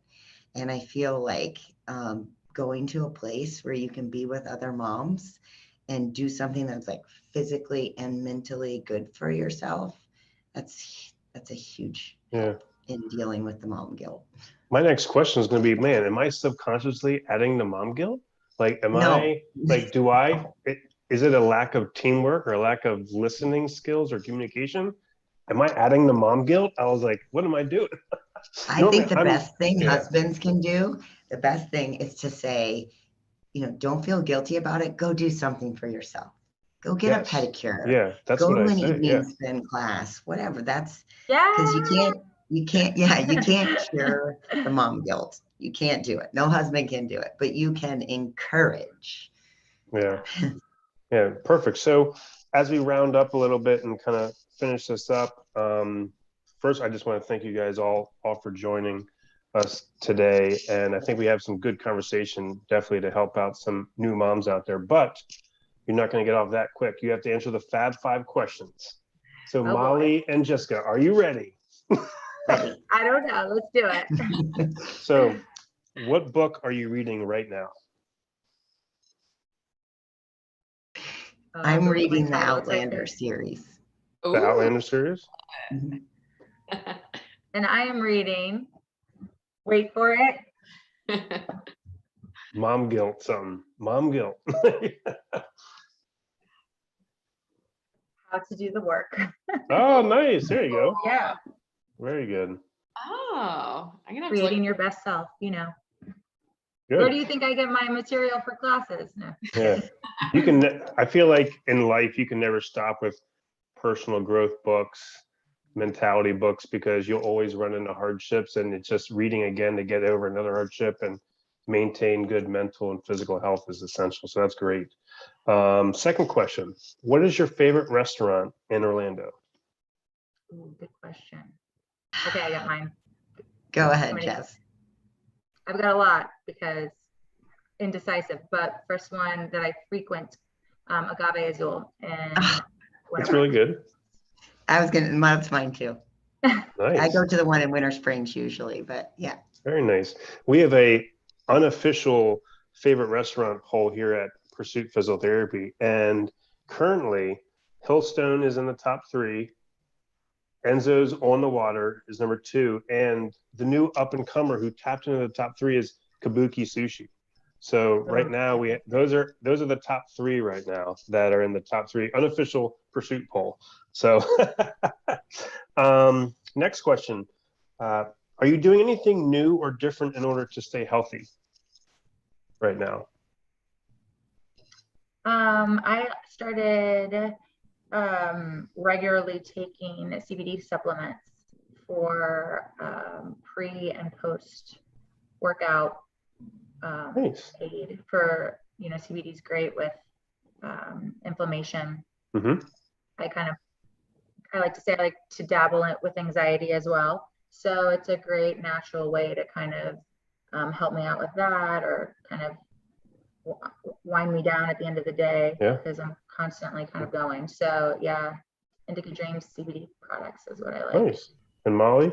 And I feel like going to a place where you can be with other moms and do something that's like physically and mentally good for yourself, that's a huge help in dealing with the mom guilt. My next question is going to be, man, am I subconsciously adding the mom guilt? Like, is it a lack of teamwork or a lack of listening skills or communication? Am I adding the mom guilt? I was like, what am I doing? I think the best thing husbands can do, the best thing is to say, you know, don't feel guilty about it. Go do something for yourself. Go get a pedicure. Yeah, that's go what to I an say. evening spin class, whatever. That's because you can't cure the mom guilt. You can't do it. No husband can do it, but you can encourage. Yeah. Yeah, perfect. So as we round up a little bit and kind of finish this up, first, I just want to thank you guys all for joining us today. And I think we have some good conversation, definitely to help out some new moms out there, but you're not going to get off that quick. You have to answer the Fab 5 questions. So Oh, Molly and Jessica, are you ready? I don't know. Let's do it. So what book are you reading right now? I'm reading the my title, Outlander series. The Ooh. Outlander series? Mhm. And I am reading, wait for it, Mom guilt, something. Mom guilt. How to Do the Work. Oh, nice. There you go. Yeah, Very good. Oh, I'm gonna have to creating look. your best self, you know. Where do Good. you think I get my material for classes? No. Yeah. You can, I feel like in life, you can never stop with personal growth books, mentality books, because you'll always run into hardships, and it's just reading again to get over another hardship and maintain good mental and physical health is essential. So that's great. Second question, what is your favorite restaurant in Orlando? Ooh, good question. Okay, I got mine. Go ahead, Many- Jess. I've got a lot because indecisive, but first one that I frequent, Agave Azul, and It's really good. I was gonna, that's mine too. I Nice. go to the one in Winter Springs usually, but yeah. Very nice. We have a unofficial favorite restaurant poll here at Pursuit Physical Therapy, and currently Hillstone is in the top 3. Enzo's On the Water is number 2, and the new up and comer who tapped into the top 3 is Kabuki Sushi. So right now those are the top 3 right now that are in the top 3 unofficial Pursuit poll. So next question. Are you doing anything new or different in order to stay healthy right now? I started regularly taking CBD supplements for pre and post workout Nice. aid for, you know, CBD is great with inflammation. Mm-hmm. I like to say I like to dabble in with anxiety as well. So it's a great natural way to kind of help me out with that, or kind of wind me down at the end of the day, Yeah. because I'm constantly kind of going. So yeah, Indica Dreams CBD products is what I like. Nice. And Molly?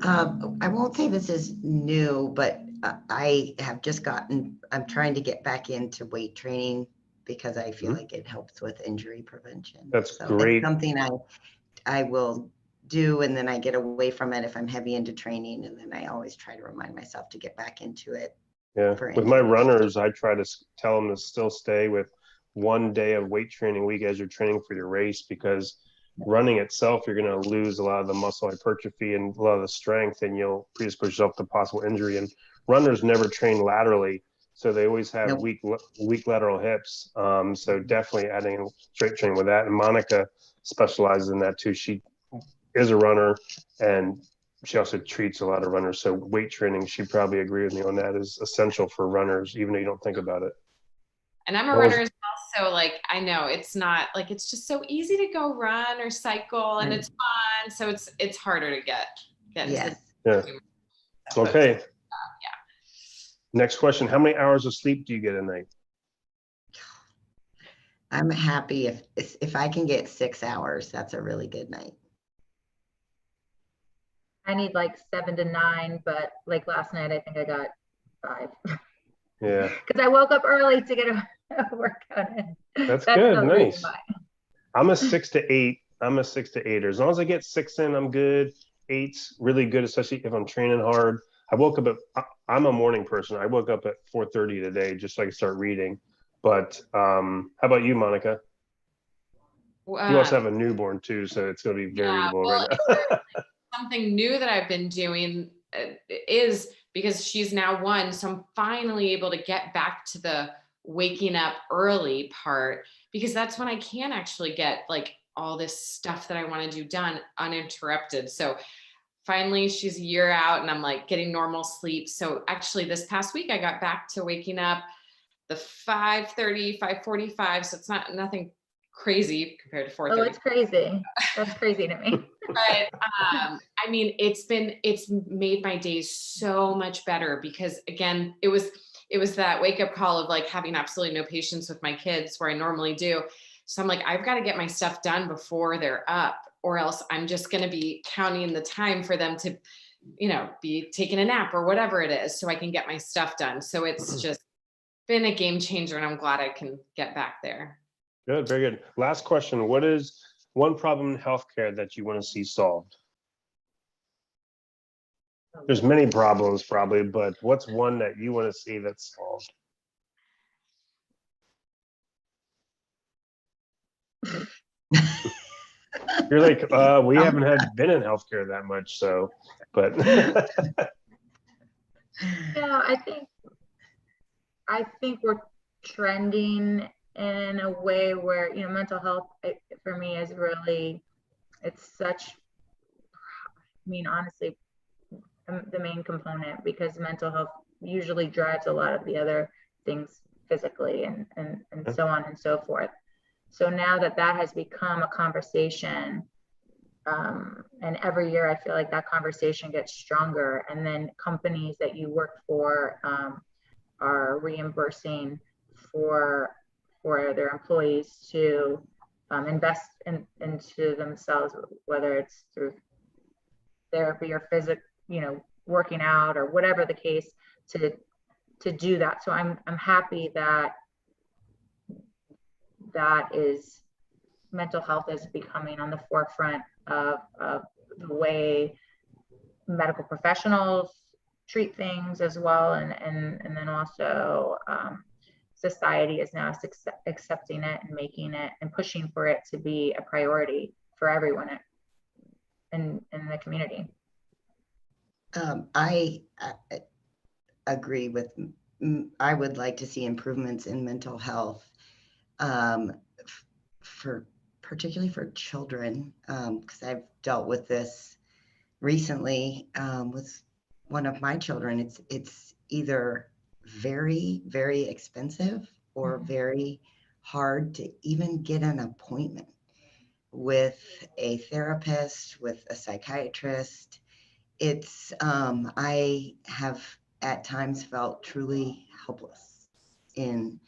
I won't say this is new, but I have just I'm trying to get back into weight training because I feel like it helps with injury prevention. That's so great. It's something I will do, and then I get away from it if I'm heavy into training, and then I always try to remind myself to get back into it. Yeah. With my runners, I try to tell them to still stay with 1 day of weight training a week as you're training for your race, because running itself, you're going to lose a lot of the muscle hypertrophy and a lot of the strength, and you'll predispose yourself to possible injury. And runners never train laterally, so they always have weak lateral hips. So definitely adding straight training with that. And Monica specializes in that too. She is a runner, and she also treats a lot of runners. So weight training, she'd probably agree with me on that, is essential for runners, even though you don't think about it. And I'm a runner as well, so like I know it's not like it's just so easy to go run or cycle, and it's fun. So it's harder to get Yes. Yeah. Okay. Next question. How many hours of sleep do you get a night? I'm happy if I can get 6 hours. That's a really good night. I need like 7 to 9, but like last night, I think I got 5. Yeah. Because I woke up early to get a workout in. That's good. the Nice. reason why. I'm a 6 to 8. I'm a 6 to 8. As long as I get 6 in, I'm good. 8's really good, especially if I'm training hard. I woke up I'm a morning person. I woke up at 4:30 today just so I could start reading. But how about you, Monica? You also have a newborn too, so it's going to be variable right now. Something new that I've been doing is because she's now 1, so I'm finally able to get back to the waking up early part, because that's when I can actually get like all this stuff that I want to do done uninterrupted. So finally she's a year out and I'm like getting normal sleep. So actually this past week I got back to waking up the 5:30, 5:45. So it's nothing crazy compared to Oh, 4:30. it's crazy. That's crazy to me. But I mean, it's made my days so much better because again, it was that wake up call of like having absolutely no patience with my kids where I normally do. So I'm like, I've got to get my stuff done before they're up, or else I'm just going to be counting the time for them to, be taking a nap or whatever it is, so I can get my stuff done. So it's just been a game changer, and I'm glad I can get back there. Good, very good. Last question. What is one problem in healthcare that you want to see solved? There's many problems probably, but what's one that you want to see that's solved? You're like, we haven't been in healthcare that much, so, but. Yeah, I think we're trending in a way where, mental health for me is really, it's such, honestly, the main component, because mental health usually drives a lot of the other things physically and so on and so forth. So now that has become a conversation, and every year I feel like that conversation gets stronger, and then companies that you work for are reimbursing for their employees to invest into themselves, whether it's through therapy or working out or whatever the case, to do that. So I'm happy that is mental health is becoming on the forefront of the way medical professionals treat things as well, and then also society is now accepting it and making it and pushing for it to be a priority for everyone in the community. I agree with, I would like to see improvements in mental health, particularly for children, because I've dealt with this recently with one of my children. It's either very, very expensive or very hard to even get an appointment with a therapist, with a psychiatrist. It's I have at times felt truly helpless in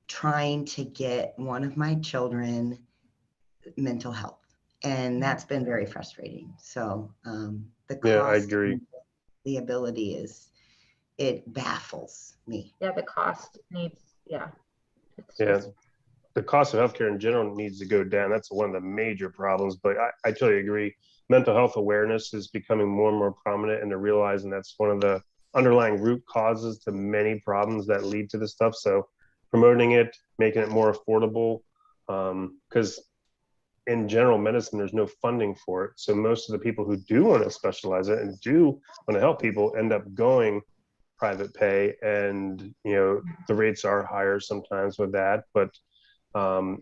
trying to get one of my children mental health, and that's been very frustrating. So the cost, yeah, I agree. The ability it baffles me. Yeah, the cost needs, the cost of healthcare in general needs to go down. That's one of the major problems, but I totally agree. Mental health awareness is becoming more and more prominent, and they're realizing that's one of the underlying root causes to many problems that lead to this stuff. So promoting it, making it more affordable, because in general medicine, there's no funding for it. So most of the people who do want to specialize it and do want to help people end up going private pay, and the rates are higher sometimes with that, but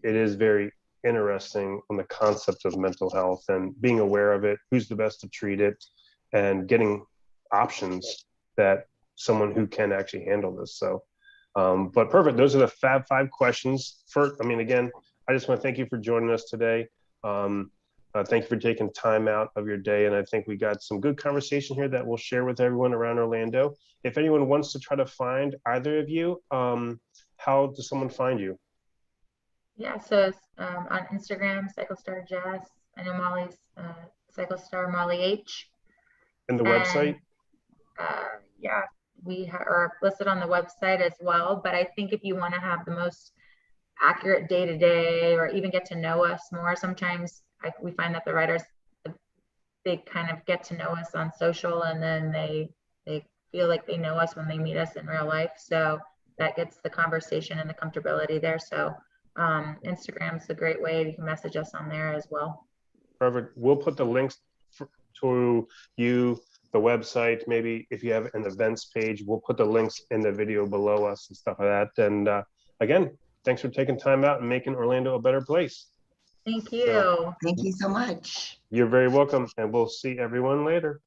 it is very interesting on the concept of mental health and being aware of it, who's the best to treat it, and getting options that someone who can actually handle this. So but perfect, those are the Fab 5 questions. Again, I just want to thank you for joining us today. Thank you for taking time out of your day, and I think we got some good conversation here that we'll share with everyone around Orlando. If anyone wants to try to find either of you, how does someone find you? Yeah, so on Instagram, CycleStar Jess. I know Molly's CycleStar Molly H. And the website? Yeah, we are listed on the website as well. But I think if you want to have the most accurate day-to-day, or even get to know us more, sometimes we find that the writers, they kind of get to know us on social, and then they feel like they know us when they meet us in real life. So that gets the conversation and the comfortability there. So Instagram's a great way. You can message us on there as well. Perfect. We'll put the links to you, the website, maybe if you have an events page, we'll put the links in the video below us and stuff like that. And again, thanks for taking time out and making Orlando a better place. Thank you. So, thank you so much. You're very welcome, and we'll see everyone later.